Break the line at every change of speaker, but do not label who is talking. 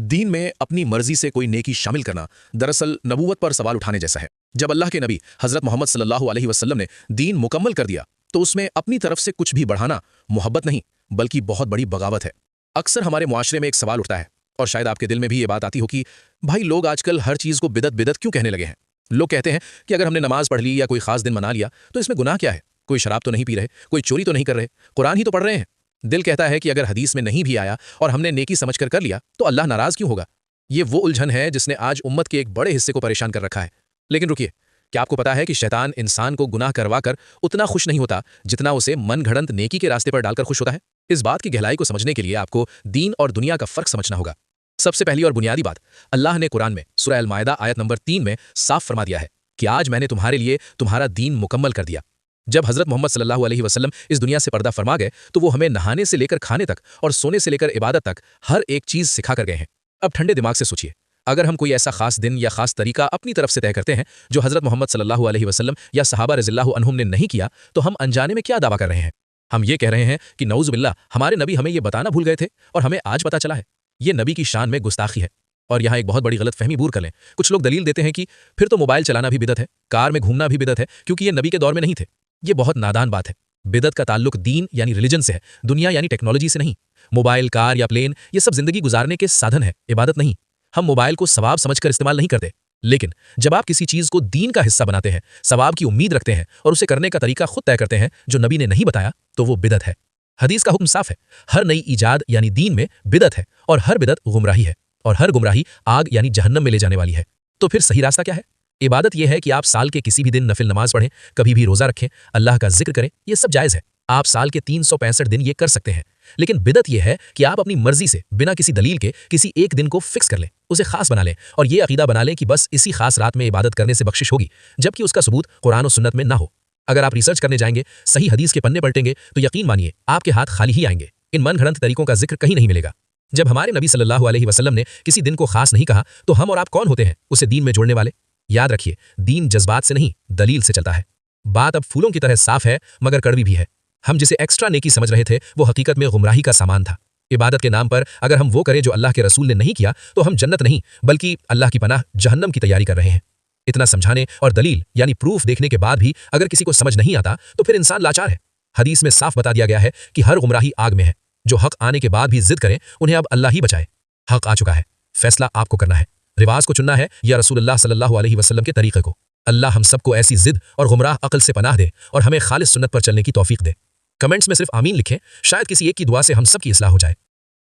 दीन में अपनी मर्जी से कोई नेकी शामिल करना दरअसल नबूवत पर सवाल उठाने जैसा है। जब अल्लाह के नबी हज़रत मोहम्मद सल्लल्लाहु अलैहि वसल्लम ने दीन मुकम्मल कर दिया तो उसमें अपनी तरफ से कुछ भी बढ़ाना मोहब्बत नहीं बल्कि बहुत बड़ी बगावत है। अक्सर हमारे मुआशरे में एक सवाल उठता है और शायद आपके दिल में भी ये बात आती हो कि भाई लोग आजकल हर चीज़ को बिदत बिदत क्यों कहने लगे हैं। लोग कहते हैं कि अगर हमने नमाज पढ़ ली या कोई खास दिन मना लिया तो इसमें गुनाह क्या है, कोई शराब तो नहीं पी रहे, कोई चोरी तो नहीं कर रहे, कुरान ही तो पढ़ रहे हैं। दिल कहता है कि अगर हदीस में नहीं भी आया और हमने नेकी समझ कर लिया तो अल्लाह नाराज़ क्यों होगा। ये वो उलझन है जिसने आज उम्मत के एक बड़े हिस्से को परेशान कर रखा है। लेकिन रुकिए, क्या आपको पता है कि शैतान इंसान को गुनाह करवा कर उतना खुश नहीं होता जितना उसे मन घड़ंत नेकी के रास्ते पर डालकर खुश होता है। इस बात की गहराई को समझने के लिए आपको दीन और दुनिया का फर्क समझना होगा। सबसे पहली और बुनियादी बात, अल्लाह ने कुरान में सूरह अल माइदा आयत नंबर 3 में साफ फरमा दिया है कि आज मैंने तुम्हारे लिए तुम्हारा दीन मुकम्मल कर दिया। जब हज़रत मोहम्मद सल्लल्लाहु अलैहि वसल्लम इस दुनिया से पर्दा फरमा गए तो वो हमें नहाने से लेकर खाने तक और सोने से लेकर इबादत तक हर एक चीज़ सिखा कर गए हैं। अब ठंडे दिमाग से सोचिए, अगर हम कोई ऐसा खास दिन या खास तरीका अपनी तरफ से तय करते हैं जो हज़रत मोहम्मद सल्लल्लाहु अलैहि वसल्लम या सहाबा रज़ियल्लाहु अन्हुम ने नहीं किया तो हम अनजाने में क्या दावा कर रहे हैं। हम ये कह रहे हैं कि नऊज़ बिल्लाह हमारे नबी हमें ये बताना भूल गए थे और हमें आज पता चला है। ये नबी की शान में गुस्ताखी है। और यहाँ एक बहुत बड़ी गलतफहमी दूर कर लें। कुछ लोग दलील देते हैं कि फिर तो मोबाइल चलाना भी बिदत है, कार में घूमना भी बिदत है क्योंकि ये नबी के दौर में नहीं थे। ये बहुत नादान बात है। बिदत का ताल्लुक दीन यानी रिलीजन से है, दुनिया यानी टेक्नोलॉजी से नहीं। मोबाइल, कार या प्लेन ये सब जिंदगी गुजारने के साधन है, इबादत नहीं। हम मोबाइल को सवाब समझकर इस्तेमाल नहीं करते, लेकिन जब आप किसी चीज को दीन का हिस्सा बनाते हैं, सवाब की उम्मीद रखते हैं और उसे करने का तरीका खुद तय करते हैं जो नबी ने नहीं बताया, तो वो बिदत है। हदीस का हुक्म साफ है, हर नई ईजाद यानी दीन में बिदत है और हर बिदत गुमराही है और हर गुमराही आग यानी जहन्नम में ले जाने वाली है। तो फिर सही रास्ता क्या है? इबादत यह है कि आप साल के किसी भी दिन नफिल नमाज पढ़ें, कभी भी रोजा रखें, अल्लाह का जिक्र करें, ये सब जायज़ है। आप साल के 365 दिन ये कर सकते हैं। लेकिन बिदत यह है कि आप अपनी मर्जी से बिना किसी दलील के किसी एक दिन को फिक्स कर लें, उसे खास बना लें और ये अकीदा बना लें कि बस इसी खास रात में इबादत करने से बख्शिश होगी, जबकि उसका सबूत कुरान और सुन्नत में ना हो। अगर आप रिसर्च करने जाएंगे, सही हदीस के पन्ने पलटेंगे तो यकीन मानिए आपके हाथ खाली ही आएंगे। इन मन घड़ंत तरीकों का जिक्र कहीं नहीं मिलेगा। जब हमारे नबी सल्लल्लाहु अलैहि वसल्लम ने किसी दिन को खास नहीं कहा तो हम और आप कौन होते हैं उसे दीन में जोड़ने वाले? याद रखिए, दीन जज्बात से नहीं दलील से चलता है। बात अब फूलों की तरह साफ है मगर कड़वी भी है। हम जिसे एक्स्ट्रा नेकी समझ रहे थे वो हकीकत में गुमराही का सामान था। इबादत के नाम पर अगर हम वो करें जो अल्लाह के रसूल ने नहीं किया तो हम जन्नत नहीं बल्कि अल्लाह की पनाह जहन्नम की तैयारी कर रहे हैं। इतना समझाने और दलील यानी प्रूफ देखने के बाद भी अगर किसी को समझ नहीं आता तो फिर इंसान लाचार है। हदीस में साफ बता दिया गया है कि हर गुमराही आग में है। जो हक आने के बाद भी जिद करें उन्हें अब अल्लाह ही बचाए। हक आ चुका है, फैसला आपको करना है। रिवाज को चुनना है या रसूलुल्लाह सल्लल्लाहु अलैहि वसल्लम के तरीके को। अल्लाह हम सबको ऐसी जिद और गुमराह अक्ल से पनाह दे और हमें खालिस सुन्नत पर चलने की तौफीक दे। कमेंट्स में सिर्फ आमीन लिखें, शायद किसी एक की दुआ से हम सब की इस्लाह हो जाए।